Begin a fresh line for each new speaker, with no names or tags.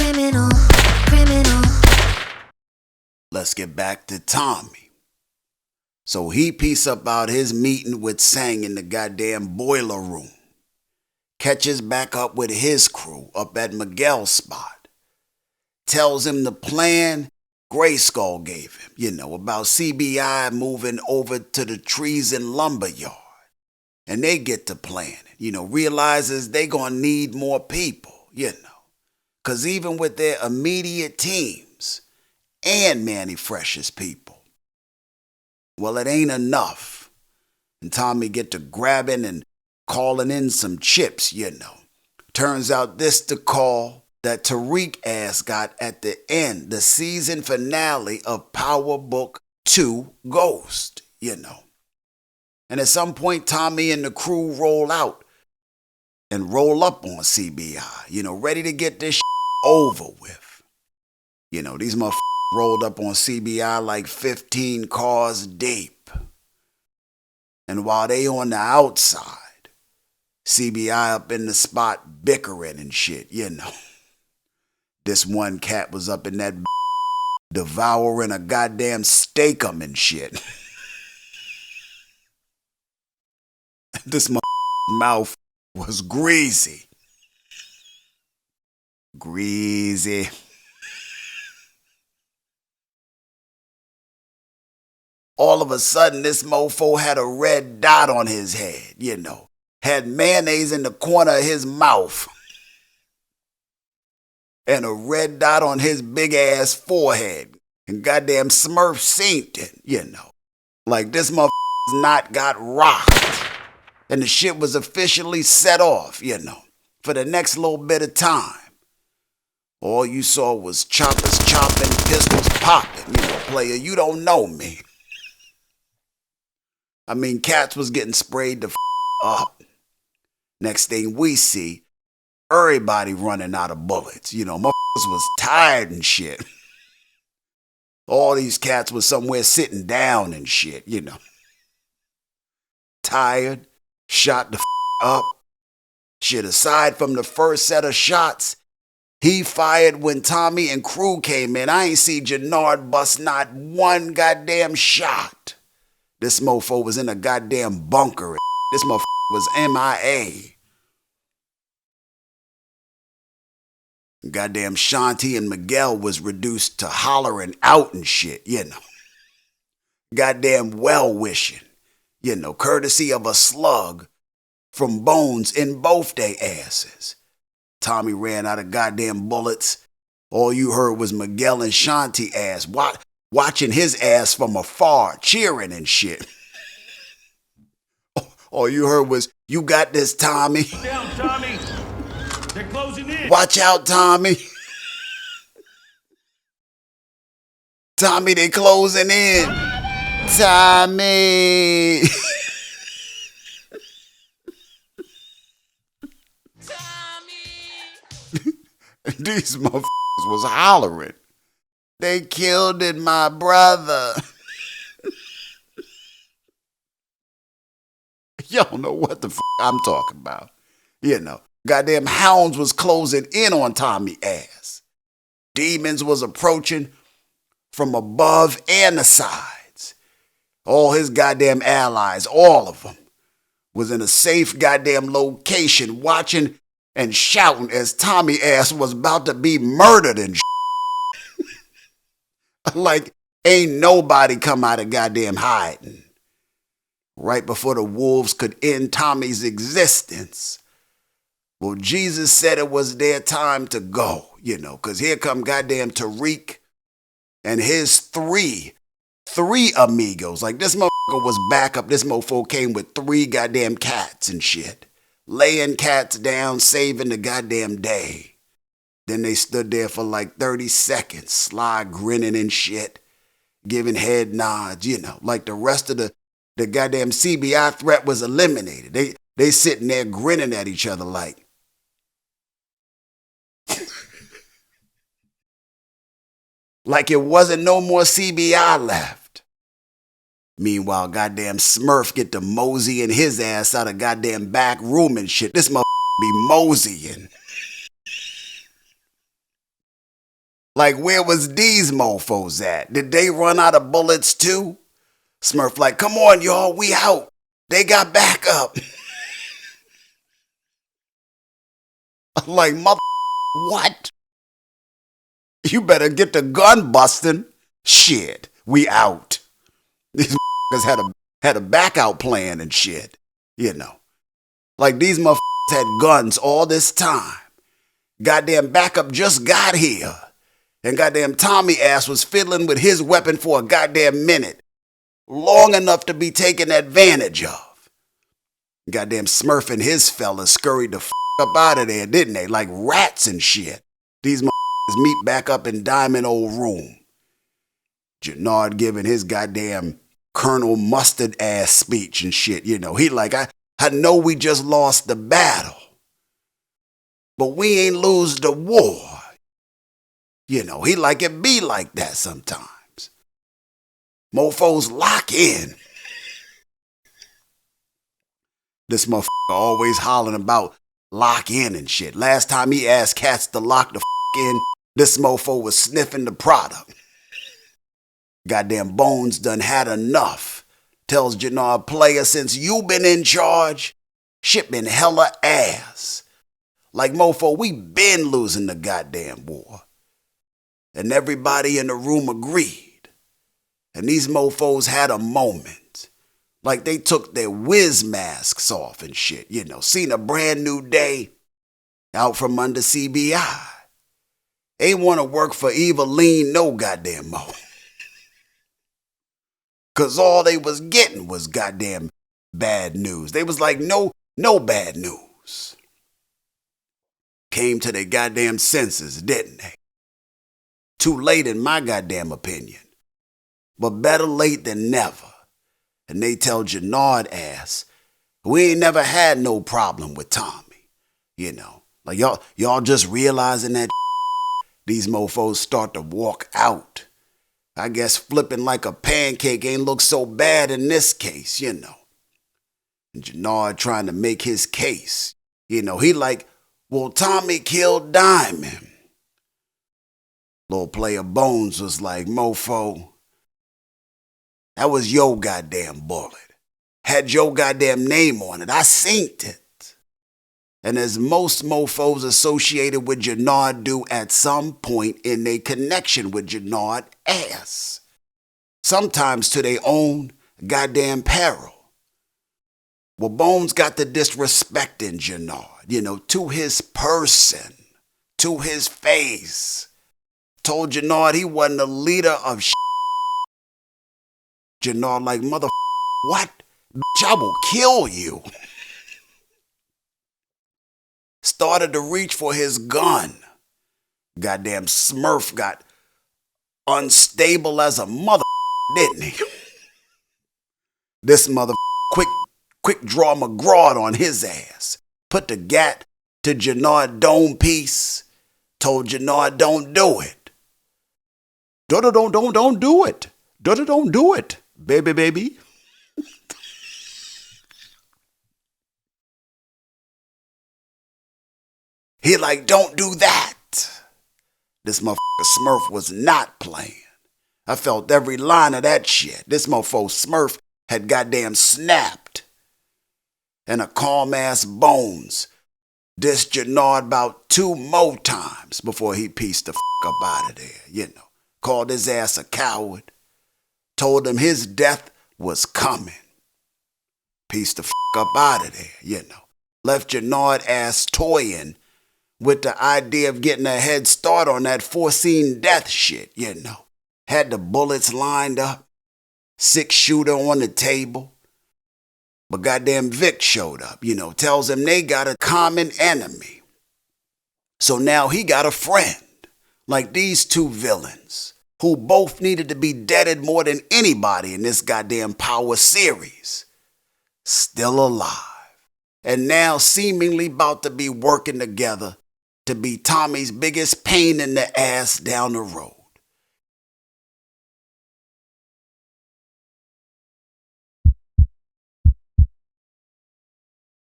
criminal, criminal.
Let's get back to Tommy. So he pieced up out his meeting with Sang in the goddamn boiler room. Catches back up with his crew up at McDowell's spot. Tells him the plan Gray Skull gave him, about CBI moving over to the trees and lumber yard. And they get to planning, realizes they gonna need more people, Cause even with their immediate teams and Manny Fresh's people, well, it ain't enough. And Tommy get to grabbing and calling in some chips, Turns out this the call that Tariq ass got at the end, the season finale of Power Book 2 Ghost, And at some point, Tommy and the crew roll out and roll up on CBI, ready to get this over with. These motherfuckers rolled up on CBI like 15 cars deep. And while they on the outside, CBI up in the spot bickering and shit, This one cat was up in that devouring a goddamn steakum and shit. This mouth was greasy. Greasy. All of a sudden, this mofo had a red dot on his head, Had mayonnaise in the corner of his mouth. And a red dot on his big ass forehead. And goddamn Smurf seen it, Like this motherfucker's not got rocked. And the shit was officially set off, for the next little bit of time. All you saw was choppers chopping, pistols popping, player, you don't know me. I mean, cats was getting sprayed the up. Next thing we see, everybody running out of bullets. Motherfuckers was tired and shit. All these cats was somewhere sitting down and shit, Tired, shot the up. Shit, aside from the first set of shots, he fired when Tommy and crew came in. I ain't see Jenard bust not one goddamn shot. This mofo was in a goddamn bunker. This motherfucker was MIA. Goddamn Shanti and McDowell was reduced to hollering out and shit, Goddamn well-wishing, courtesy of a slug from bones in both they asses. Tommy ran out of goddamn bullets. All you heard was McDowell and Shanti ass watching his ass from afar, cheering and shit. All you heard was, "You got this, Tommy."
Down, Tommy. They're closing in.
Watch out, Tommy. Tommy, they closing in. Tommy. These motherfuckers was hollering. They killed it, my brother. Y'all know what the I'm talking about. Goddamn hounds was closing in on Tommy ass. Demons was approaching from above and the sides. All his goddamn allies, all of them, was in a safe goddamn location watching and shouting as Tommy ass was about to be murdered and Like, ain't nobody come out of goddamn hiding. Right before the wolves could end Tommy's existence. Well, Jesus said it was their time to go, because here come goddamn Tariq and his three amigos. Like, this motherfucker was back up. This mofo came with 3 goddamn cats and shit. Laying cats down, saving the goddamn day. Then they stood there for like 30 seconds, sly grinning and shit, giving head nods, like the rest of the goddamn CBI threat was eliminated. They sitting there grinning at each other like. Like it wasn't no more CBI left. Meanwhile, goddamn Smurf get to moseying his ass out of goddamn back room and shit. This motherfucker be moseying. Like, where was these mofos at? Did they run out of bullets too? Smurf like, come on, y'all, we out. They got backup. I'm like, mother, what? You better get the gun busting. Shit, we out. These had a back out plan and shit, you know. Like, these motherfuckers had guns all this time. Goddamn backup just got here. And goddamn Tommy ass was fiddling with his weapon for a goddamn minute. Long enough to be taken advantage of. Goddamn Smurf and his fellas scurried the up out of there, didn't they? Like rats and shit. These motherfuckers meet back up in Diamond old room. Jenard giving his goddamn Colonel Mustard ass speech and shit, you know. He like, I know we just lost the battle, but we ain't lose the war. You know, he like it be like that sometimes. Mofos lock in. This motherfucker always hollering about lock in and shit. Last time he asked cats to lock the in, this mofo was sniffing the product. Goddamn Bones done had enough. Tells Jenard, player, since you been in charge, shit been hella ass. Like, mofo, we been losing the goddamn war. And everybody in the room agreed. And these mofos had a moment. Like they took their whiz masks off and shit, you know. Seen a brand new day out from under CBI. Ain't want to work for Eveline no goddamn more. Cause all they was getting was goddamn bad news. They was like, no bad news. Came to their goddamn senses, didn't they? Too late in my goddamn opinion. But better late than never. And they tell Jenard ass, we ain't never had no problem with Tommy. You know, like y'all just realizing that these mofos start to walk out. I guess flipping like a pancake ain't look so bad in this case, you know. And Jenard trying to make his case. You know, he like, well, Tommy killed Diamond. Little player Bones was like, mofo, that was your goddamn bullet. Had your goddamn name on it. I synced it. And as most mofos associated with Jenard do at some point in their connection with Jenard ass. Sometimes to their own goddamn peril. Well, Bones got the disrespecting Jenard, you know, to his person, to his face. Told Jenard he wasn't a leader of shit. Jenard like, mother, what? Bitch, I will kill you. Started to reach for his gun. Goddamn Smurf got unstable as a mother, didn't he? This mother quick draw McGraw on his ass. Put the gat to Jenard dome piece. Told Jenard don't do it. Don't do it. Don't do it. Baby. He like, don't do that. This motherfucker Smurf was not playing. I felt every line of that shit. This motherfucker Smurf had goddamn snapped. And a calm ass Bones dissed Jenard about 2 more times before he pieced the fuck up out of there, you know. Called his ass a coward. Told him his death was coming. Pieced the fuck up out of there, you know. Left Jenard ass toying with the idea of getting a head start on that foreseen death shit, you know. Had the bullets lined up. 6-shooter on the table. But goddamn Vic showed up, you know. Tells him they got a common enemy. So now he got a friend. Like these 2 villains. Who both needed to be deaded more than anybody in this goddamn Power series. Still alive. And now seemingly about to be working together to be Tommy's biggest pain in the ass down the road.